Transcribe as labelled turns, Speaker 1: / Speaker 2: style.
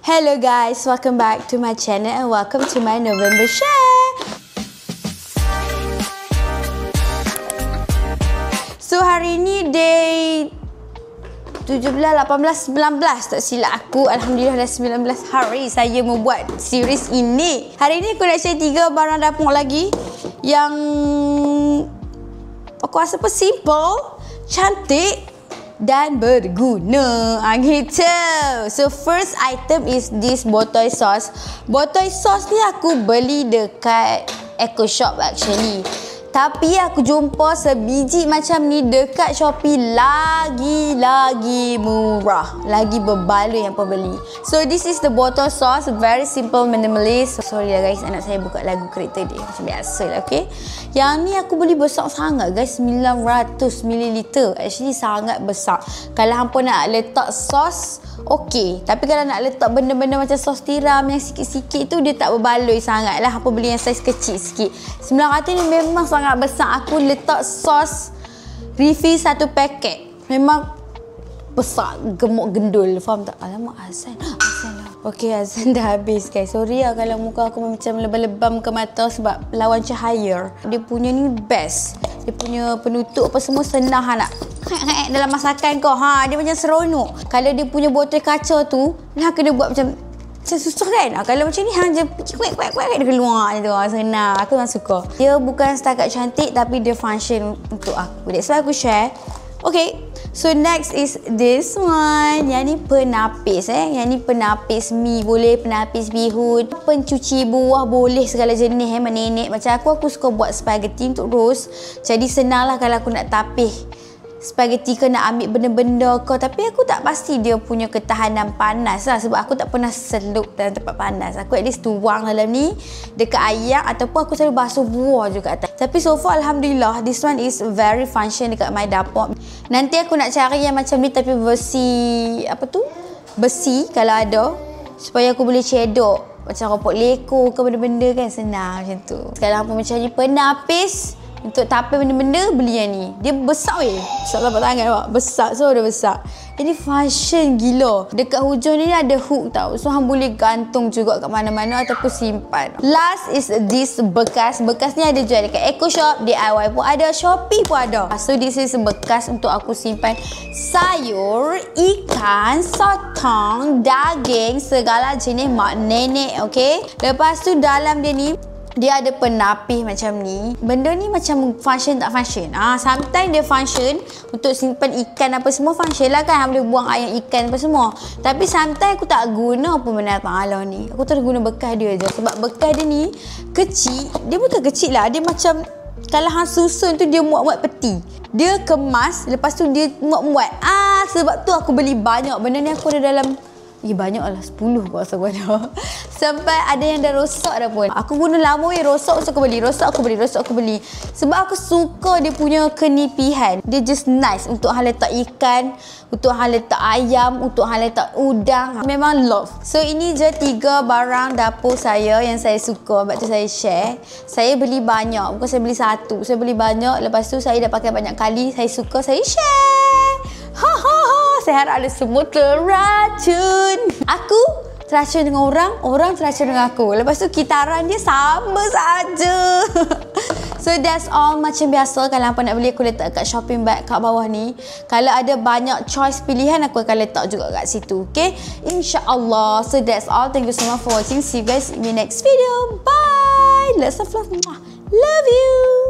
Speaker 1: Hello guys, welcome back to my channel and welcome to my November share. So hari ni day 17, 18, 19 tak silap aku. Alhamdulillah dah 19 hari saya membuat series ini. Hari ni aku nak share 3 barang dapur lagi yang aku rasa pun simple, cantik dan berguna gitu. So first item is this botoy sauce. Botoy sauce ni aku beli dekat Eco Shop actually. Tapi aku jumpa sebiji macam ni dekat Shopee lagi murah. Lagi berbaloi yang pembeli. So this is the bottle sauce. Very simple, minimalist. Sorry lah guys, anak saya buka lagu kereta dia. Macam biasa lah, okay. Yang ni aku beli besar sangat guys. 900ml. Actually sangat besar. Kalau hampa nak letak sos, okay. Tapi kalau nak letak benda-benda macam sos tiram yang sikit-sikit tu, dia tak berbaloi sangat lah. Hampa beli yang saiz kecil sikit. 900 ni memang sangat besar. Aku letak sos refill 1 paket. Memang besar, gemuk gendul. Faham tak? Alamak, azan lah. Okay, azan dah habis guys. Sorry lah kalau muka aku macam lebam-lebam ke mata sebab lawan cahaya. Dia punya ni best. Dia punya penutup apa semua senang nak dalam masakan kau. Dia macam seronok. Kalau dia punya botol kaca tu, kena buat macam susah kan? Kalau macam ni hanya kuek dia keluar je tu. Senang. Aku memang suka. Dia bukan setakat cantik tapi dia function untuk aku. That's why aku share. Okay. So next is this one. Yang ni penapis Yang ni penapis mi boleh, penapis bihun, pencuci buah boleh, segala jenis nenek. Macam aku suka buat spaghetti untuk roast. Jadi senang lah kalau aku nak tapis spaghetti ke nak ambil benda-benda ke. Tapi aku tak pasti dia punya ketahanan panas lah. Sebab aku tak pernah selup dalam tempat panas. Aku at least tuang dalam ni dekat air, ataupun aku selalu basuh buah juga atas. Tapi so far Alhamdulillah this one is very function dekat my dapur. Nanti aku nak cari yang macam ni tapi versi besi kalau ada, supaya aku boleh cedok macam ropok leko ke benda-benda kan. Senang macam tu. Sekarang apa macam ni penapis untuk tapis benda-benda, beli yang ni. Dia besar weh. Besar tapak tangan awak. Besar. So dia besar. Ini fashion gila. Dekat hujung ni ada hook tau. So hang boleh gantung juga kat mana-mana ataupun simpan. Last is this bekas. Bekas ni ada jual dekat Eco Shop, DIY pun ada, Shopee pun ada. So this is bekas untuk aku simpan sayur, ikan, sotong, daging, segala jenis mak nenek, okay. Lepas tu dalam dia ni dia ada penapis macam ni. Benda ni macam function tak function. Sometimes dia function untuk simpan ikan apa semua, function lah kan. Boleh buang air ikan apa semua. Tapi sometimes aku tak guna pun binatang alam ni. Aku terus guna bekas dia je. Sebab bekas dia ni kecil. Dia bukan kecil lah. Dia macam kalau hang susun tu dia muat-muat peti. Dia kemas, lepas tu dia muat-muat. Sebab tu aku beli banyak. Benda ni aku ada dalam banyak lah, 10 aku rasa aku ada. Sampai ada yang dah rosak dah pun. Aku guna lama rosak, so aku beli. Rosak aku beli. Sebab aku suka dia punya kenipihan. Dia just nice untuk hang letak ikan, untuk hang letak ayam, untuk hang letak udang. Memang love. So ini je 3 barang dapur saya yang saya suka. Sebab tu saya share. Saya beli banyak, bukan saya beli satu. Saya beli banyak, lepas tu saya dah pakai banyak kali. Saya suka, saya share. Saya harap ada semua teracun. Aku teracun dengan orang, orang teracun dengan aku. Lepas tu kitaran dia sama saja. So that's all. Macam biasa kalau apa nak beli, aku letak kat shopping bag kat bawah ni. Kalau ada banyak choice pilihan, aku akan letak juga kat situ, okay? InsyaAllah. So that's all. Thank you so much for watching. See you guys in the next video. Bye. Lots of love. Love you.